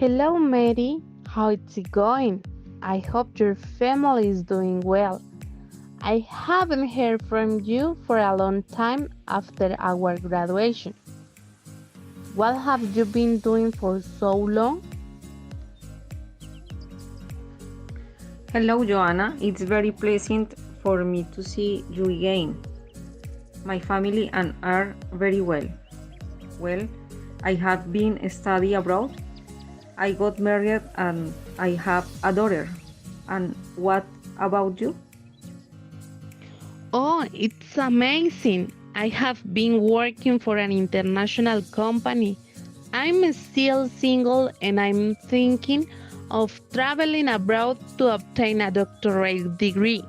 Hello, Mary. How it's going? I hope your family is doing well. I haven't heard from you for a long time after our graduation. What have you been doing for so long? Hello, Johana. It's very pleasant for me to see you again. My family and are very well. Well, I have been studying abroad. I got married and I have a daughter. And what about you? Oh, it's amazing. I have been working for an international company. I'm still single and I'm thinking of traveling abroad to obtain a doctorate degree.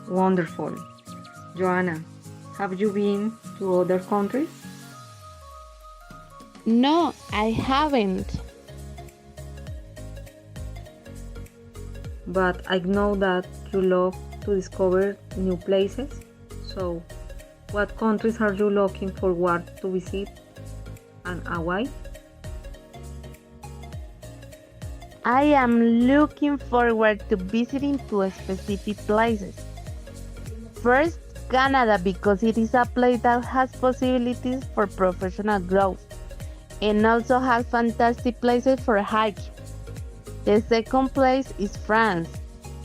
Wonderful. Joanna, have you been to other countries? No, I haven't. But I know that you love to discover new places. So, what countries are you looking forward to visit and why? I am looking forward to visiting two specific places. First, Canada because it is a place that has possibilities for professional growth and also has fantastic places for hiking. The second place is France.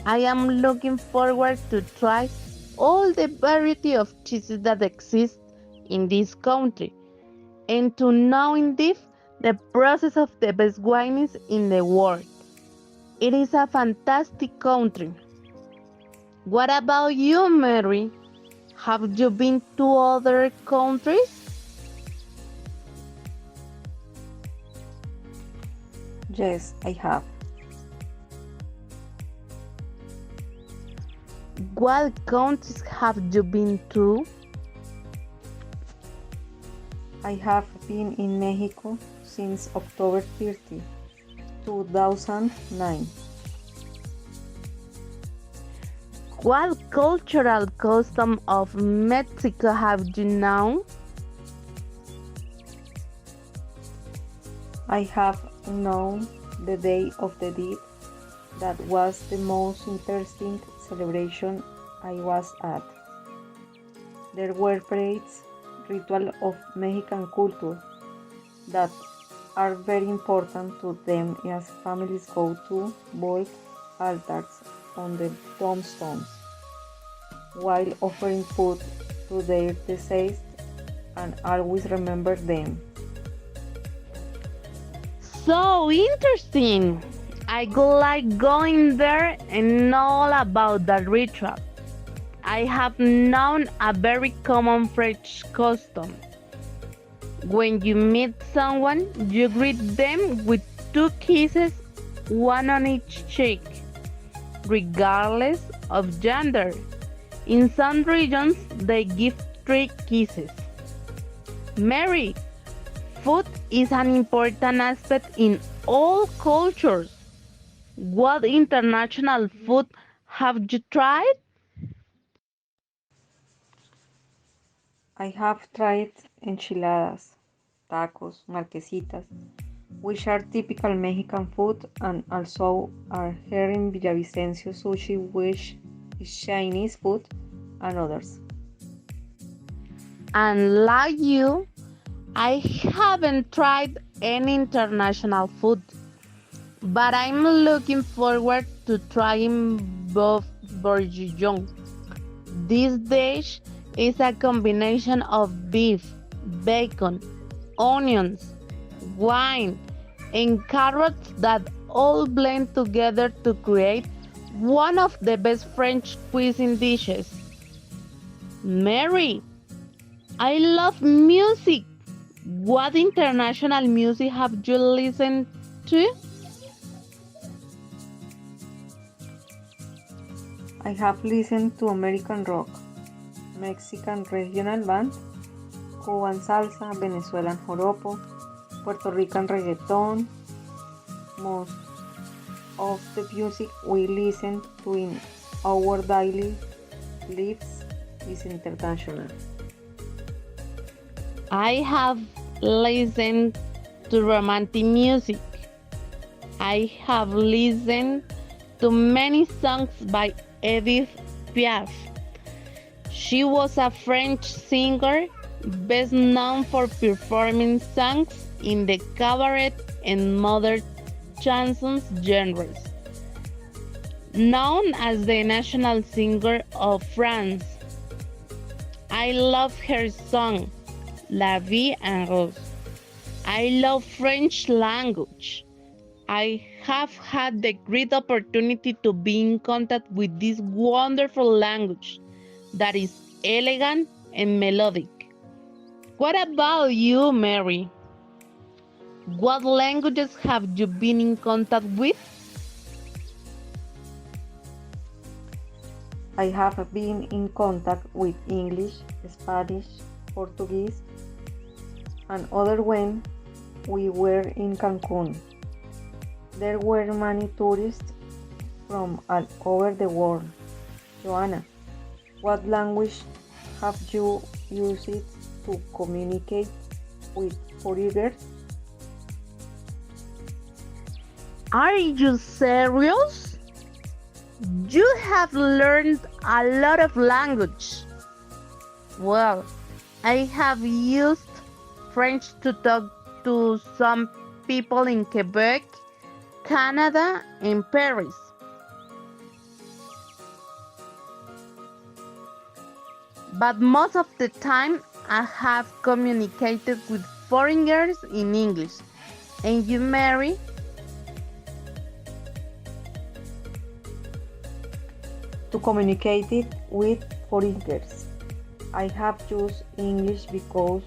I am looking forward to try all the variety of cheeses that exist in this country and to know in depth the process of the best wines in the world. It is a fantastic country. What about you, Mary? Have you been to other countries? Yes, I have. What countries have you been to? I have been in Mexico since October 30, 2009. What cultural custom of Mexico have you known? I have known the Day of the Dead. That was the most interesting celebration I was at. There were parades, rituals of Mexican culture that are very important to them as families go to build altars on the tombstones while offering food to their deceased and always remember them. So interesting! I would like going there and know all about that ritual. I have known a very common French custom. When you meet someone, you greet them with two kisses, one on each cheek, regardless of gender. In some regions, they give three kisses. Mary, food is an important aspect in all cultures. What international food have you tried? I have tried enchiladas, tacos, marquesitas, which are typical Mexican food, and also are here in Villavicencio sushi, which is Chinese food, and others. And like you, I haven't tried any international food, but I'm looking forward to trying both bourguignon. This dish is a combination of beef, bacon, onions, wine, and carrots that all blend together to create one of the best French cuisine dishes. Mary, I love music. What international music have you listened to? I have listened to American rock, Mexican regional band, Cuban salsa, Venezuelan joropo, Puerto Rican reggaeton. Most of the music we listen to in our daily lives is international. I have listened to romantic music. I have listened to many songs by Edith Piaf. She was a French singer best known for performing songs in the cabaret and modern chansons genres. Known as the national singer of France, I love her song La Vie en Rose. I love French language. I have had the great opportunity to be in contact with this wonderful language that is elegant and melodic. What about you, Mary? What languages have you been in contact with? I have been in contact with English, Spanish, Portuguese, and other when we were in Cancun. There were many tourists from all over the world. Johanna, what language have you used to communicate with foreigners? Are you serious? You have learned a lot of language. Well, I have used French to talk to some people in Quebec, Canada, and Paris. But most of the time, I have communicated with foreigners in English. And you, Mary? To communicate it with foreigners, I have used English because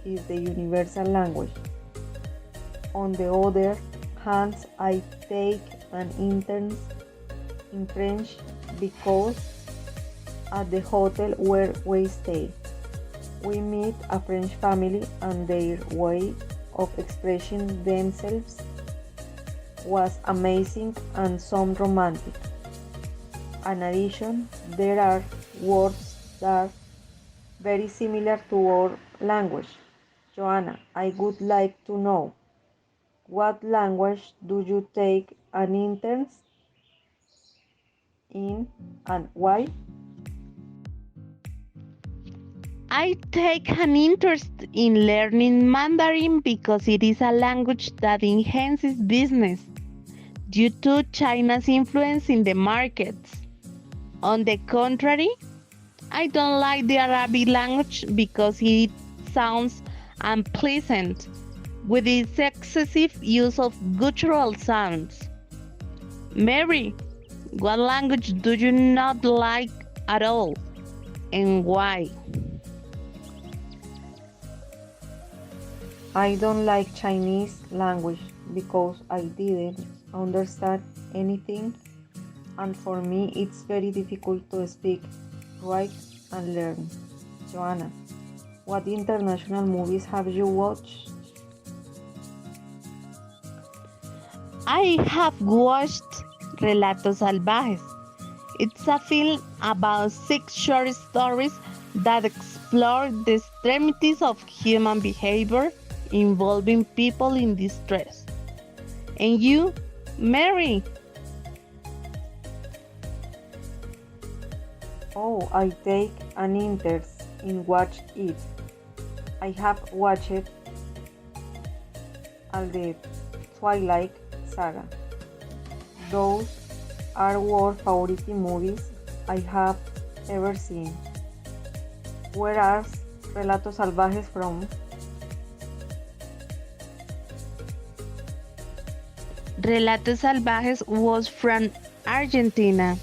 it's the universal language. On the other hand, I take an intern in French because at the hotel where we stay, we meet a French family and their way of expressing themselves was amazing and some romantic. In addition, there are words that are very similar to our language. Johanna, I would like to know, what language do you take an intern in and why? I take an interest in learning Mandarin because it is a language that enhances business due to China's influence in the markets. On the contrary, I don't like the Arabic language because it sounds unpleasant with its excessive use of guttural sounds. Mary, what language do you not like at all and why? I don't like Chinese language because I didn't understand anything, and for me it's very difficult to speak, write, and learn. Johanna, what international movies have you watched? I have watched Relatos Salvajes. It's a film about 6 short stories that explore the extremities of human behavior involving people in distress. And you, Mary? Oh, I take an interest in watch it. I have watched all the Twilight saga. Those are our favorite movies I have ever seen. Whereas Relatos Salvajes from? Relatos Salvajes was from Argentina.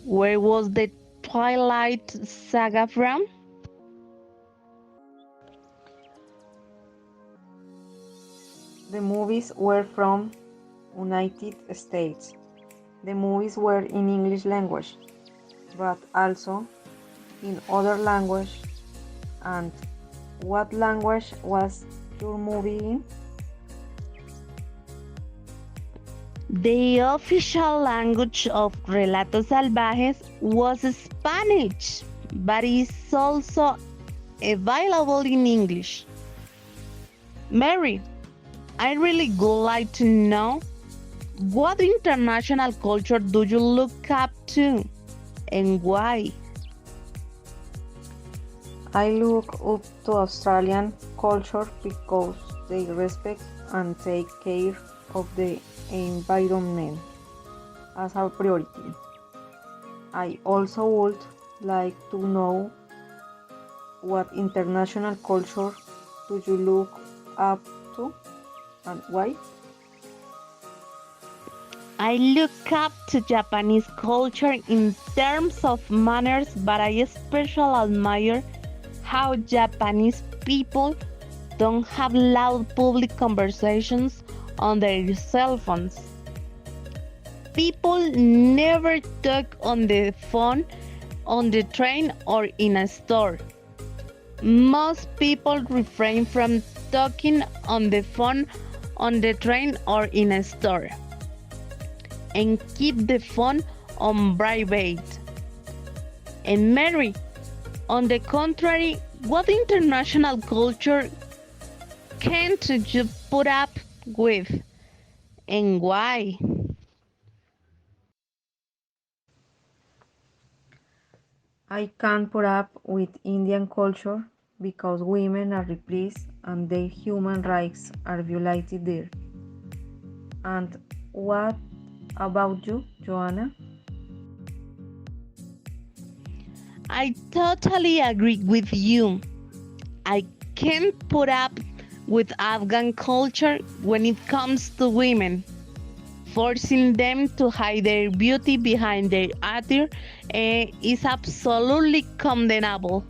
Where was the Twilight saga from? The movies were from United States. The movies were in English language, but also in other language. And what language was your movie in? The official language of Relatos Salvajes was Spanish, but is also available in English. Mary, I really would like to know what international culture do you look up to and why? I look up to Australian culture because they respect and take care of the environment as a priority. I also would like to know what international culture do you look up to and why? I look up to Japanese culture in terms of manners, but I especially admire how Japanese people don't have loud public conversations on their cell phones. People never talk on the phone, on the train, or in a store. Most people refrain from talking on the phone, on the train, or in a store, and keep the phone on private. And Mery, on the contrary, what international culture can't you put up with, and why? I can't put up with Indian culture because women are repressed and their human rights are violated there. And what about you, Johana? I totally agree with you. I can't put up with Afghan culture when it comes to women. Forcing them to hide their beauty behind their attire is absolutely condemnable.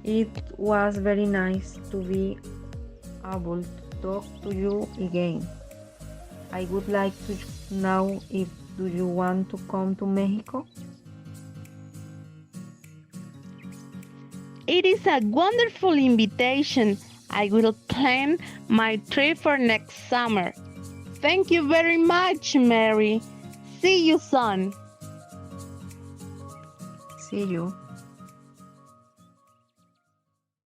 It was very nice to be able to talk to you again. I would like to know if do you want to come to Mexico? It is a wonderful invitation. I will plan my trip for next summer. Thank you very much, Mery. See you soon. See you.